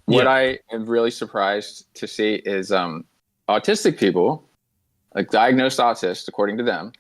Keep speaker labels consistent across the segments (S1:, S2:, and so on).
S1: what I am really surprised to see is autistic people, like diagnosed autists, according to them,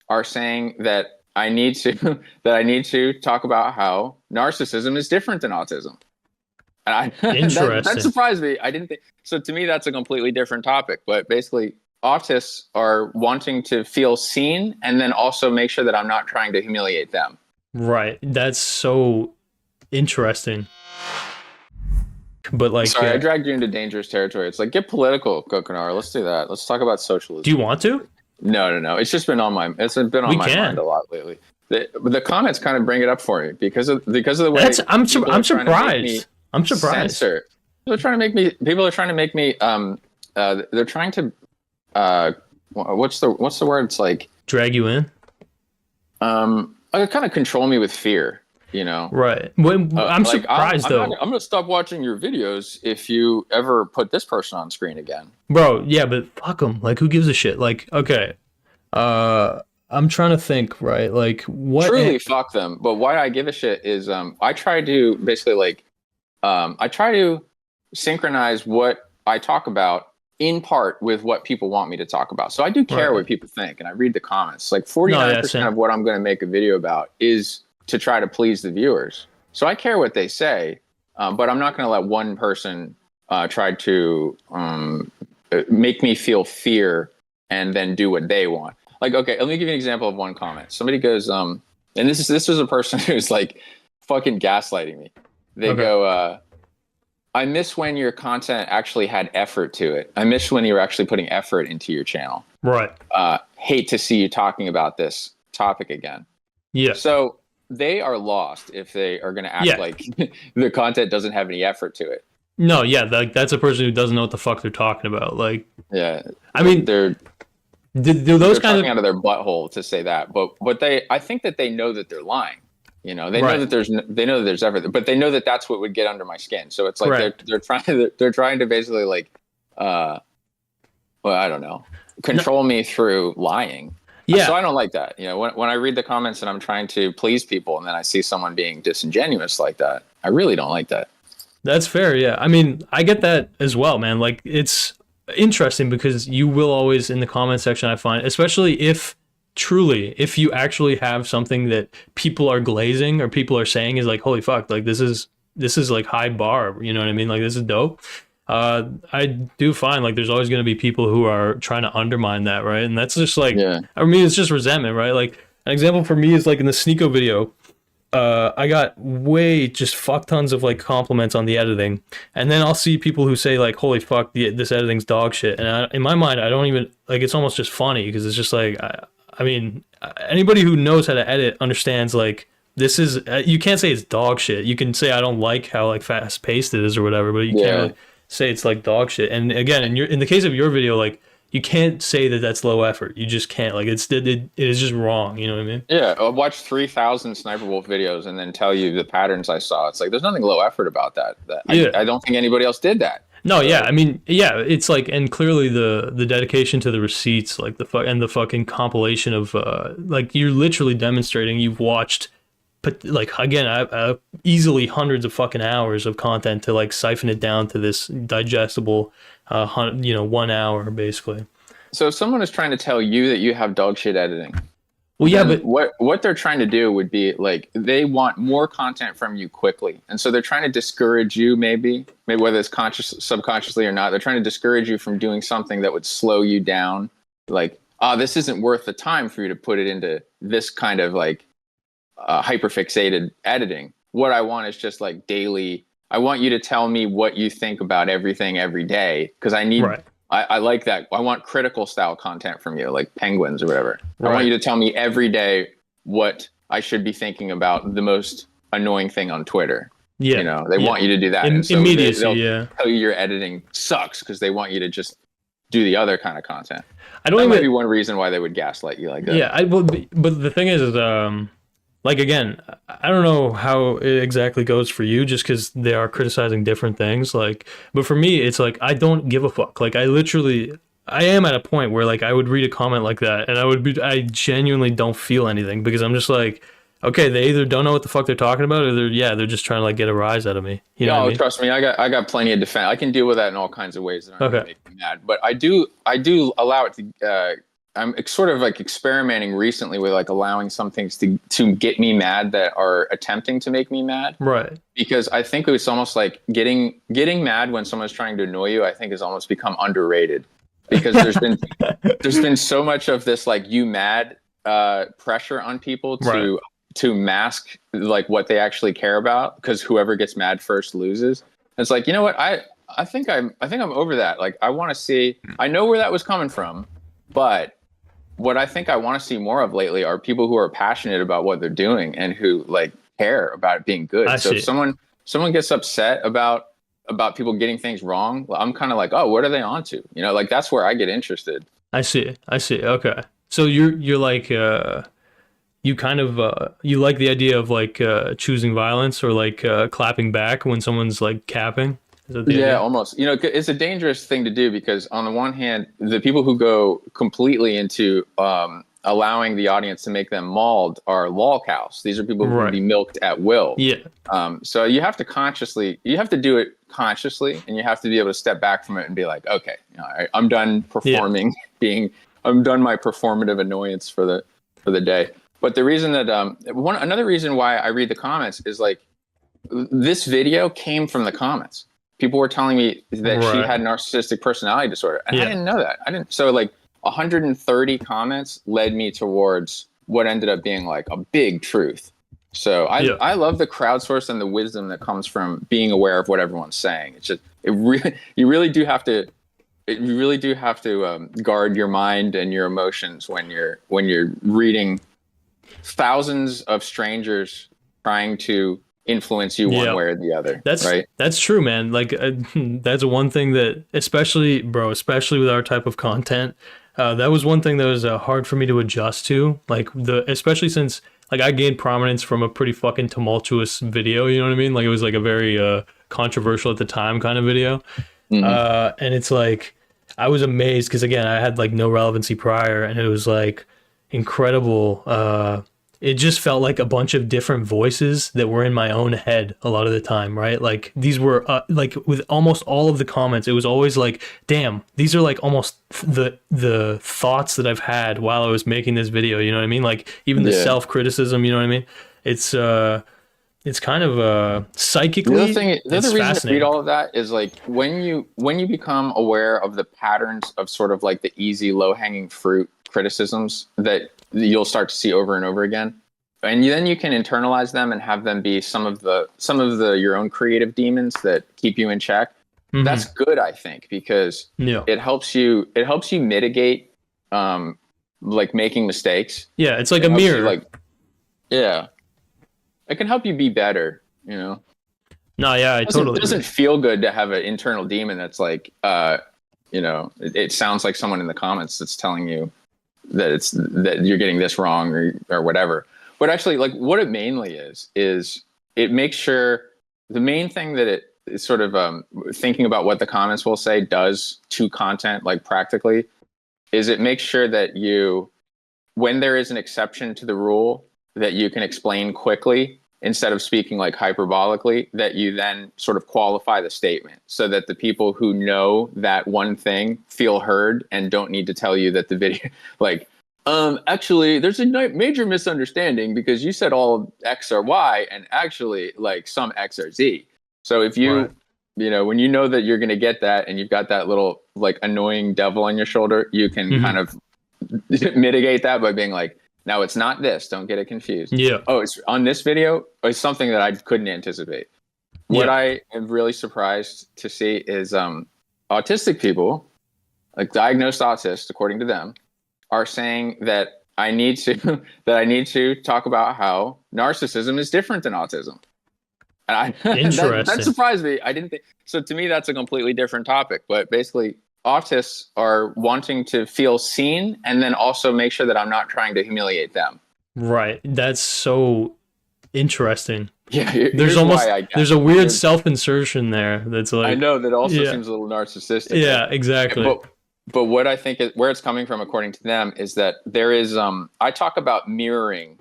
S1: are saying that I need to that I need to talk about how narcissism is different than autism. And that surprised me. I didn't think so. To me, that's a completely different topic. But basically, autists are wanting to feel seen and then also make sure that I'm not trying to humiliate them.
S2: Right. That's so interesting. But like,
S1: sorry, I dragged you into dangerous territory. It's like, get political, Gokanaru. Let's do that. Let's talk about socialism.
S2: Do you want to?
S1: No. It's just been on my mind a lot lately. The comments kind of bring it up for me because of the way.
S2: I'm surprised. I'm surprised.
S1: Censor. People are trying to make me. They're trying to. What's the word? It's like
S2: drag you in.
S1: Kind of control me with fear. You know.
S2: Right. I'm surprised though.
S1: I'm gonna stop watching your videos if you ever put this person on screen again.
S2: Bro, yeah, but fuck them. Like, who gives a shit? Like, okay. I'm trying to think, right? Like, what?
S1: Truly, fuck them. But why I give a shit is, I try to basically I try to synchronize what I talk about in part with what people want me to talk about. So I do care what people think, and I read the comments. Like 49% of what I'm going to make a video about is to try to please the viewers. So I care what they say, but I'm not going to let one person try to make me feel fear and then do what they want. Like, okay, let me give you an example of one comment. Somebody goes, and this is a person who's like fucking gaslighting me. They go, I miss when your content actually had effort to it. I miss when you were actually putting effort into your channel.
S2: Right.
S1: Hate to see you talking about this topic again.
S2: Yeah.
S1: So they are lost if they are going to act like the content doesn't have any effort to it.
S2: No, yeah, that's a person who doesn't know what the fuck they're talking about. Like,
S1: yeah,
S2: I mean,
S1: do
S2: those kind of
S1: out of their butthole to say that, but I think that they know that they're lying. You know, they know that there's effort, but they know that that's what would get under my skin. So it's like they're trying to basically like, well, I don't know, control me through lying. Yeah. So I don't like that. You know, when I read the comments and I'm trying to please people, and then I see someone being disingenuous like that, I really don't like that.
S2: That's fair. Yeah. I mean, I get that as well, man. Like, it's interesting because you will always in the comment section, I find, especially if you actually have something that people are glazing or people are saying is like, holy fuck, like this is like high bar, you know what I mean? Like, this is dope. I do find like there's always going to be people who are trying to undermine that, right? And that's just like, I mean, it's just resentment, right? Like, an example for me is like in the Sneeko video, I got just fuck tons of like compliments on the editing, and then I'll see people who say like, holy fuck, this editing's dog shit, and in my mind I don't even like, it's almost just funny because it's just like, I mean, anybody who knows how to edit understands like, this is, you can't say it's dog shit. You can say I don't like how like fast paced it is or whatever, but you can't really say it's like dog shit. And again, in the case of your video, like, you can't say that that's low effort. You just can't. Like, it is just wrong. You know what I mean? Yeah,
S1: I'll watch 3,000 Sniperwolf videos and then tell you the patterns I saw. It's like, there's nothing low effort about that. I don't think anybody else did that.
S2: No, yeah, I mean, yeah, it's like, and clearly the dedication to the receipts, like the fucking compilation of like, you're literally demonstrating you've watched, but like, again, easily hundreds of fucking hours of content to like siphon it down to this digestible 1 hour basically.
S1: So if someone is trying to tell you that you have dog shit editing,
S2: well, yeah, but
S1: what they're trying to do would be like, they want more content from you quickly, and so they're trying to discourage you, maybe whether it's subconsciously or not. They're trying to discourage you from doing something that would slow you down. Like, this isn't worth the time for you to put it into this kind of like hyperfixated editing. What I want is just like daily. I want you to tell me what you think about everything every day, because I need. Right. I like that. I want critical style content from you, like Penguins or whatever. Right. I want you to tell me every day what I should be thinking about the most annoying thing on Twitter. Yeah. You know, they want you to do that. And so
S2: immediacy,
S1: they'll tell you your editing sucks because they want you to just do the other kind of content.
S2: That
S1: might be one reason why they would gaslight you like that.
S2: Yeah, but the thing is like, again, I don't know how it exactly goes for you, just because they are criticizing different things. Like, but for me, it's like, I don't give a fuck. Like, I am at a point where like I would read a comment like that, and I genuinely don't feel anything, because I'm just like, okay, they either don't know what the fuck they're talking about, or they're just trying to like get a rise out of me. You know what I
S1: Oh,
S2: mean?
S1: trust me, I got plenty of defense. I can deal with that in all kinds of ways that aren't going to
S2: Okay.
S1: make me mad. But I do allow it to. I'm sort of like experimenting recently with like allowing some things to get me mad that are attempting to make me mad.
S2: Right.
S1: Because I think it's almost like getting mad when someone's trying to annoy you. I think has almost become underrated because there's been so much of this like you mad pressure on people
S2: Right.
S1: to mask like what they actually care about because whoever gets mad first loses. And it's like, you know what, I think I'm over that. Like I want to see, I know where that was coming from, but what I think I want to see more of lately are people who are passionate about what they're doing and who like care about it being good.
S2: I
S1: So if
S2: see.
S1: someone gets upset about people getting things wrong, I'm kind of like, oh, what are they onto? You know, like that's where I get interested.
S2: I see. I see. Okay. So you're like you kind of you like the idea of like choosing violence or like clapping back when someone's like capping. Is that the
S1: Yeah,
S2: idea?
S1: almost. You know, it's a dangerous thing to do because on the one hand, the people who go completely into allowing the audience to make them mauled are lol cows. These are people who can
S2: Right.
S1: be milked at will.
S2: Yeah.
S1: So you have to do it consciously, and you have to be able to step back from it and be like, okay, you know, I'm done
S2: Yeah.
S1: performing, I'm done my performative annoyance for the day. But the reason that another reason why I read the comments is like this video came from the comments. People were telling me that she
S2: Right.
S1: had narcissistic personality disorder, and I
S2: Yeah.
S1: didn't know that. I didn't. So like 130 comments led me towards what ended up being like a big truth. So
S2: Yeah.
S1: I love the crowdsource and the wisdom that comes from being aware of what everyone's saying. It's just it really you really do have to guard your mind and your emotions when you're reading thousands of strangers trying to influence you one
S2: Yeah.
S1: way or the other,
S2: That's
S1: right?
S2: that's true, man. Like that's one thing that, especially, bro, especially with our type of content, that was one thing that was hard for me to adjust to. Like especially since like I gained prominence from a pretty fucking tumultuous video. You know what I mean? Like it was like a very controversial at the time kind of video.
S1: Hmm.
S2: And it's like I was amazed because again I had like no relevancy prior, and it was like incredible. It just felt like a bunch of different voices that were in my own head a lot of the time, right? Like these were like with almost all of the comments, it was always like, "Damn, these are like almost the thoughts that I've had while I was making this video." You know what I mean? Like even the
S1: Yeah.
S2: self criticism. You know what I mean? It's it's kind of psychically,
S1: The other
S2: it's
S1: reason to read
S2: fascinating.
S1: all of that is like when you become aware of the patterns of sort of like the easy low hanging fruit criticisms that you'll start to see over and over again, and then you can internalize them and have them be some of the your own creative demons that keep you in check. That's
S2: Hmm.
S1: good, I think, because
S2: Yeah.
S1: it helps you mitigate like making mistakes.
S2: Yeah, it's like
S1: It
S2: a
S1: helps you
S2: mirror.
S1: like yeah, it can help you be better, you know.
S2: No, yeah, I totally
S1: Doesn't
S2: agree.
S1: feel good to have an internal demon that's like it sounds like someone in the comments that's telling you that you're getting this wrong or whatever. But actually, like what it mainly is it makes sure the main thing that it is sort of thinking about what the comments will say does to content like practically is it makes sure that you when there is an exception to the rule that you can explain quickly instead of speaking like hyperbolically, that you then sort of qualify the statement so that the people who know that one thing feel heard and don't need to tell you that the video like actually there's a major misunderstanding because you said all x or y and actually like some x or z. So if
S2: Right.
S1: when you know that you're going to get that and you've got that little like annoying devil on your shoulder, you can kind
S2: Hmm.
S1: of mitigate that by being like, now it's not this. Don't get it confused.
S2: Yeah.
S1: Oh, it's on this video. It's something that I couldn't anticipate. What
S2: Yeah.
S1: I am really surprised to see is autistic people, like diagnosed autists, according to them, are saying that I need to that I need to talk about how narcissism is different than autism. And that
S2: Interesting.
S1: surprised me. I didn't think so. To me, that's a completely different topic. But basically, autists are wanting to feel seen, and then also make sure that I'm not trying to humiliate them.
S2: Right. That's so interesting.
S1: Yeah,
S2: There's
S1: here's why
S2: almost
S1: I guess.
S2: there's a weird self-insertion there that's
S1: I
S2: like,
S1: know that also
S2: yeah.
S1: seems a little narcissistic, right?
S2: Yeah, exactly.
S1: But what I think is where it's coming from, according to them, is that there is I talk about mirroring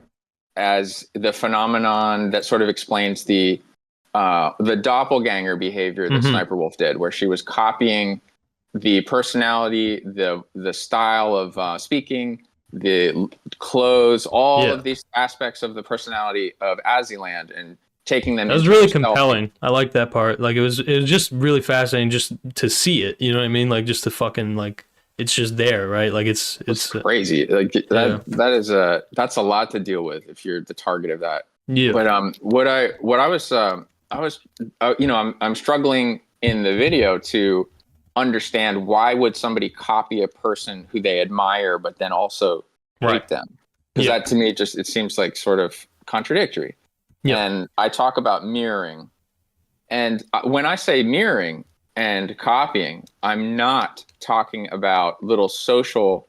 S1: as the phenomenon that sort of explains the doppelganger behavior that Sniperwolf did, where she was copying the personality, the style of speaking, the clothes, all of these aspects of the personality of Aziland, and taking them.
S2: That was really compelling. I like that part. Like it was just really fascinating just to see it. You know what I mean? Like just to fucking like it's just there, right? Like it's
S1: crazy. Like that's a lot to deal with if you're the target of that.
S2: Yeah.
S1: But I'm struggling in the video to understand why would somebody copy a person who they admire but then also hate them, because that to me it seems like sort of contradictory. And I talk about mirroring, and when I say mirroring and copying, I'm not talking about little social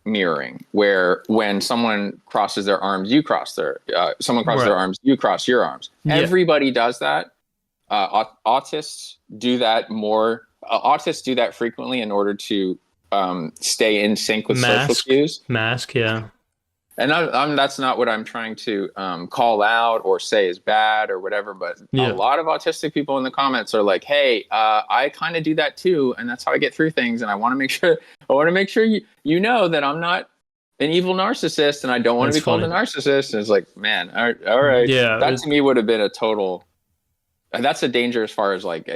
S1: mirroring where when someone crosses their arms you cross their someone crosses their arms you cross your arms. Everybody does that. Autists do that more. Autists do that frequently in order to stay in sync with social cues. And that's not what I'm trying to call out or say is bad or whatever. But a lot of autistic people in the comments are like, "Hey, I kind of do that too, and that's how I get through things. And I want to make sure you know that I'm not an evil narcissist, and I don't want to be called a narcissist." And it's like, man, all right, that to me would have been a total. That's a danger as far as like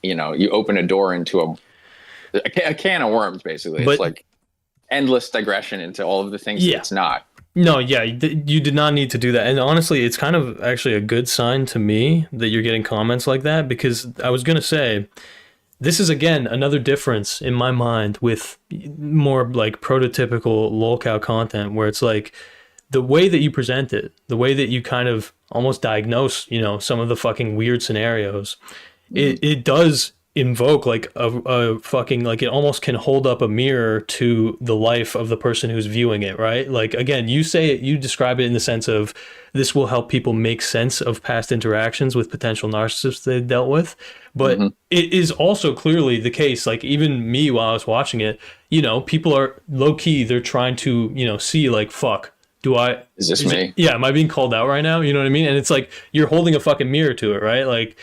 S1: you open a door into a can of worms, basically. It's like endless digression into all of the things that it's not.
S2: No, you did not need to do that. And honestly, it's kind of actually a good sign to me that you're getting comments like that, because I was going to say, this is, again, another difference in my mind with more like prototypical lolcow content, where it's like the way that you present it, the way that you kind of almost diagnose, some of the fucking weird scenarios, it does invoke like a fucking, like it almost can hold up a mirror to the life of the person who's viewing it, right? Like, again, you describe it in the sense of this will help people make sense of past interactions with potential narcissists they dealt with, but it is also clearly the case, like even me while I was watching it, people are low-key, they're trying to see like, fuck, is this me? Am I being called out right now? You know what I mean? And it's like you're holding a fucking mirror to it, right? Like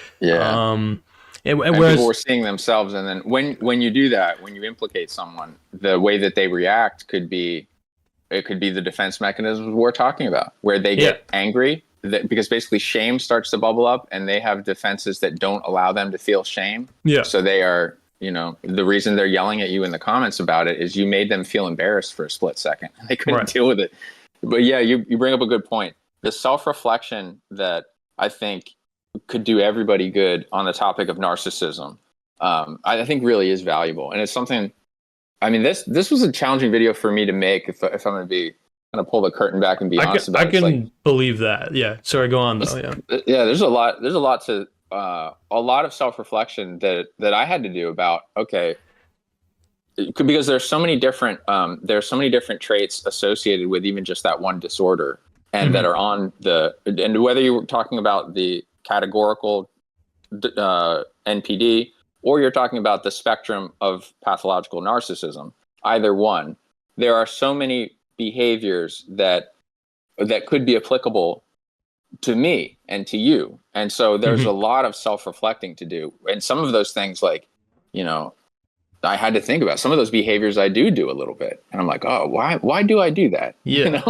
S1: and whereas people were seeing themselves, and then when you do that, when you implicate someone, the way that they react could be the defense mechanisms we're talking about, where they get angry because basically shame starts to bubble up, and they have defenses that don't allow them to feel shame. So they are, the reason they're yelling at you in the comments about it is you made them feel embarrassed for a split second. They couldn't deal with it. But you bring up a good point. The self-reflection that I think could do everybody good on the topic of narcissism, I think really is valuable. And it's something, I mean, this was a challenging video for me to make if I'm going to pull the curtain back and be honest about it.
S2: I can believe that. Yeah. Sorry, go on though.
S1: Yeah. There's a lot to, a lot of self-reflection that I had to do about, okay, because there's so many different traits associated with even just that one disorder, and that are on and whether you're talking about the categorical NPD or you're talking about the spectrum of pathological narcissism, either one, there are so many behaviors that could be applicable to me and to you. And so there's a lot of self-reflecting to do. And some of those things, like, I had to think about some of those behaviors I do a little bit. And I'm like, oh, why do I do that?
S2: Yeah.